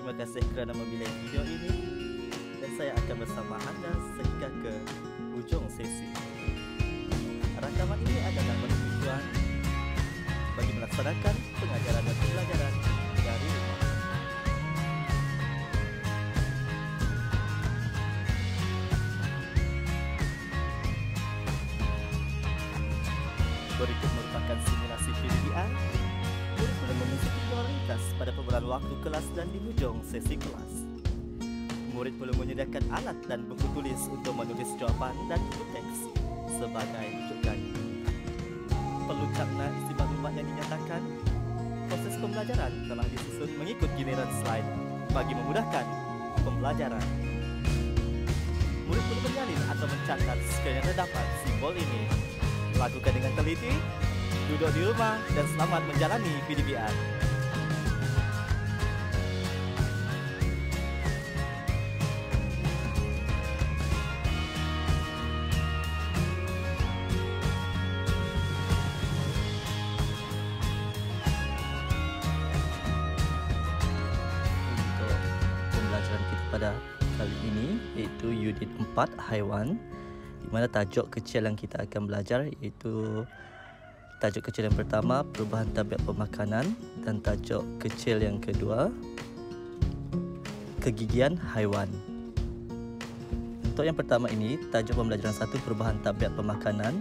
Terima kasih kerana memilih video ini dan saya akan bersama anda sehingga ke ujung sesi. Rakaman ini adalah bertujuan bagi melaksanakan pengajaran dan pembelajaran dari rumah. Berikut merupakan simulasi PDBR. Murid perlu mengisi tujuan ringkas pada pembukaan waktu kelas dan di ujung sesi kelas. Murid perlu menyediakan alat dan buku tulis untuk menulis jawapan dan buku teks sebagai rujukan. Perlu makna isi maklumat yang dinyatakan. Proses pembelajaran telah disusun mengikut giliran slide bagi memudahkan pembelajaran. Murid perlu menyalin atau mencatat sekiranya terdapat simbol ini. Lakukan dengan teliti, duduk di rumah dan selamat menjalani PDBR. Untuk pembelajaran kita pada kali ini iaitu unit 4 haiwan, di mana tajuk kecil yang kita akan belajar iaitu tajuk kecil yang pertama perubahan tabiat pemakanan dan tajuk kecil yang kedua kegigian haiwan. Untuk yang pertama ini tajuk pembelajaran 1 perubahan tabiat pemakanan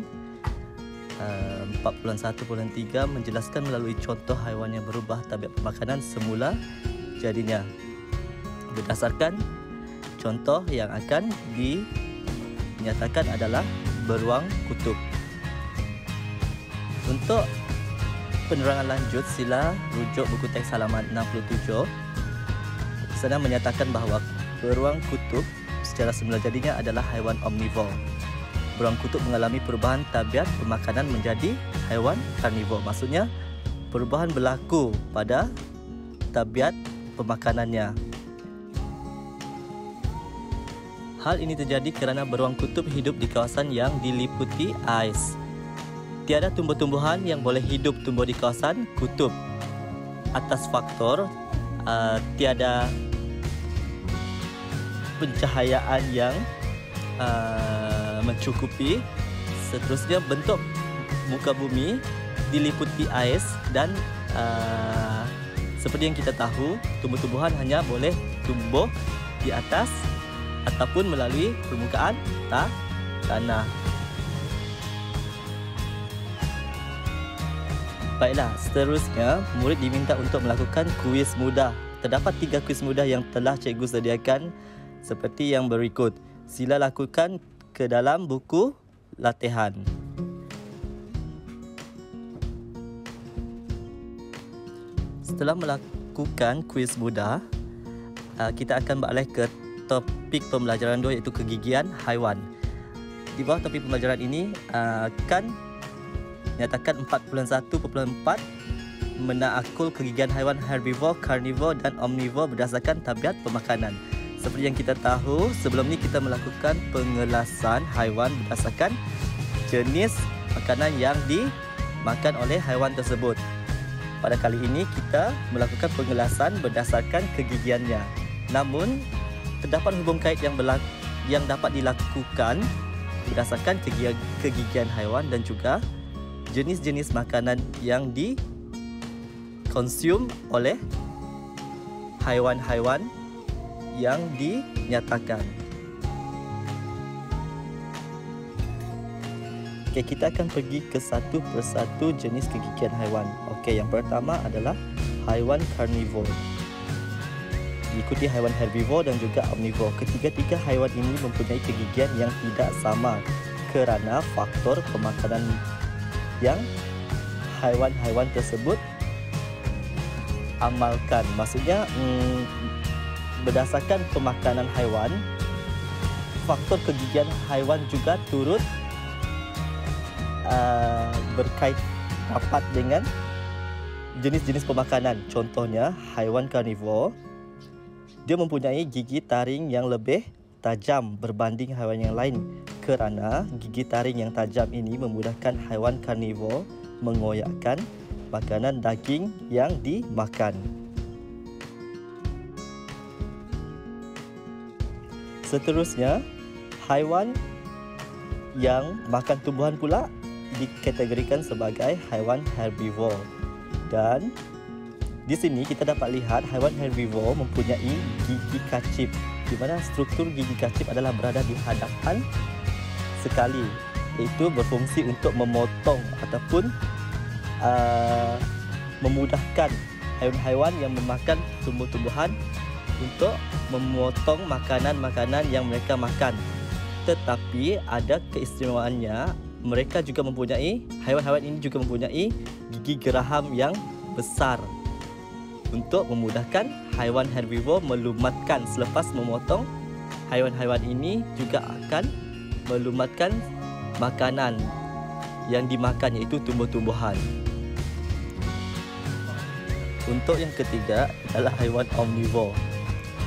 4.1.3 menjelaskan melalui contoh haiwan yang berubah tabiat pemakanan semula jadinya berdasarkan contoh yang akan dinyatakan adalah beruang kutub. Untuk penerangan lanjut, sila rujuk buku teks halaman 67. Di sana menyatakan bahawa beruang kutub secara semula jadinya adalah haiwan omnivor. Beruang kutub mengalami perubahan tabiat pemakanan menjadi haiwan karnivor. Maksudnya, perubahan berlaku pada tabiat pemakanannya. Hal ini terjadi kerana beruang kutub hidup di kawasan yang diliputi ais. Tiada tumbuh-tumbuhan yang boleh hidup tumbuh di kawasan kutub. Atas faktor tiada pencahayaan yang mencukupi. Seterusnya bentuk muka bumi diliputi ais dan seperti yang kita tahu, tumbuh-tumbuhan hanya boleh tumbuh di atas ataupun melalui permukaan tanah. Baiklah, seterusnya murid diminta untuk melakukan kuis mudah. Terdapat 3 kuis mudah yang telah cikgu sediakan seperti yang berikut. Sila lakukan ke dalam buku latihan. Setelah melakukan kuis mudah, kita akan beralih ke topik pembelajaran 2 iaitu kegigian haiwan. Di bawah topik pembelajaran ini akan nyatakan 4.1.4 menakul kegigian haiwan herbivor, karnivor dan omnivor berdasarkan tabiat pemakanan. Seperti yang kita tahu, sebelum ini kita melakukan pengelasan haiwan berdasarkan jenis makanan yang dimakan oleh haiwan tersebut. Pada kali ini kita melakukan pengelasan berdasarkan kegigiannya. Namun, terdapat hubung kait yang dapat dilakukan berdasarkan kegigian haiwan dan juga jenis-jenis makanan yang dikonsum oleh haiwan-haiwan yang dinyatakan. Okey, kita akan pergi ke satu persatu jenis kegigian haiwan. Okey, yang pertama adalah haiwan karnivor. Diikuti haiwan herbivor dan juga omnivor. Ketiga-tiga haiwan ini mempunyai kegigian yang tidak sama kerana faktor pemakanan yang haiwan-haiwan tersebut amalkan. Maksudnya berdasarkan pemakanan haiwan, faktor kegigian haiwan juga turut berkait rapat dengan jenis-jenis pemakanan. Contohnya haiwan karnivor, dia mempunyai gigi taring yang lebih tajam berbanding haiwan yang lain kerana gigi taring yang tajam ini memudahkan haiwan karnivor mengoyakkan makanan daging yang dimakan. Seterusnya, haiwan yang makan tumbuhan pula dikategorikan sebagai haiwan herbivore. Dan di sini kita dapat lihat haiwan herbivore mempunyai gigi kacip, di mana struktur gigi kacip adalah berada di hadapan sekali, iaitu berfungsi untuk memotong ataupun memudahkan haiwan-haiwan yang memakan tumbuh-tumbuhan untuk memotong makanan-makanan yang mereka makan. Tetapi ada keistimewaannya, mereka juga mempunyai, haiwan-haiwan ini juga mempunyai gigi geraham yang besar untuk memudahkan haiwan herbivore melumatkan. Selepas memotong, haiwan-haiwan ini juga akan melumatkan makanan yang dimakan, iaitu tumbuh-tumbuhan. Untuk yang ketiga adalah haiwan omnivore.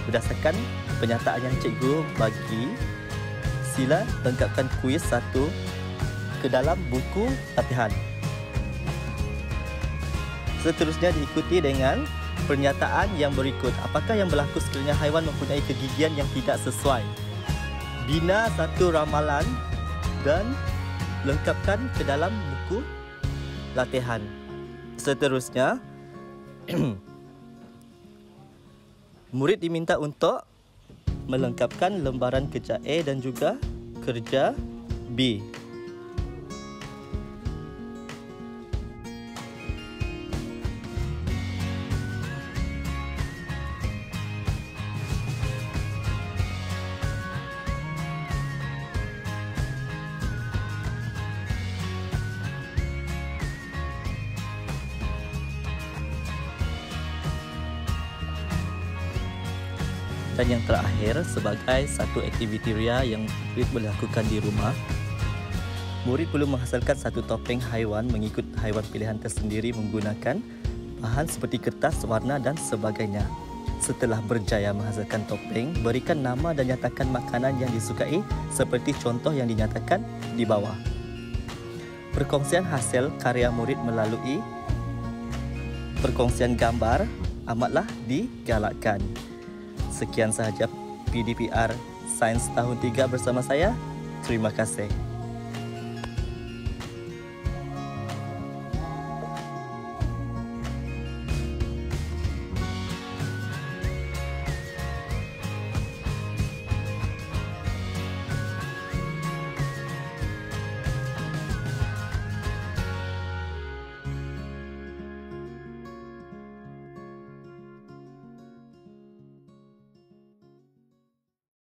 Berdasarkan penyataan yang cikgu bagi, sila lengkapkan kuis 1 ke dalam buku latihan. Seterusnya diikuti dengan pernyataan yang berikut. Apakah yang berlaku sekiranya haiwan mempunyai kegigian yang tidak sesuai? Bina satu ramalan dan lengkapkan ke dalam buku latihan. Seterusnya, murid diminta untuk melengkapkan lembaran kerja A dan juga kerja B. Dan yang terakhir, sebagai satu aktiviti ria yang murid boleh lakukan di rumah, murid perlu menghasilkan satu topeng haiwan mengikut haiwan pilihan tersendiri menggunakan bahan seperti kertas, warna dan sebagainya. Setelah berjaya menghasilkan topeng, berikan nama dan nyatakan makanan yang disukai seperti contoh yang dinyatakan di bawah. Perkongsian hasil karya murid melalui perkongsian gambar amatlah digalakkan. Sekian sahaja PDPR Sains tahun 3 bersama saya. Terima kasih.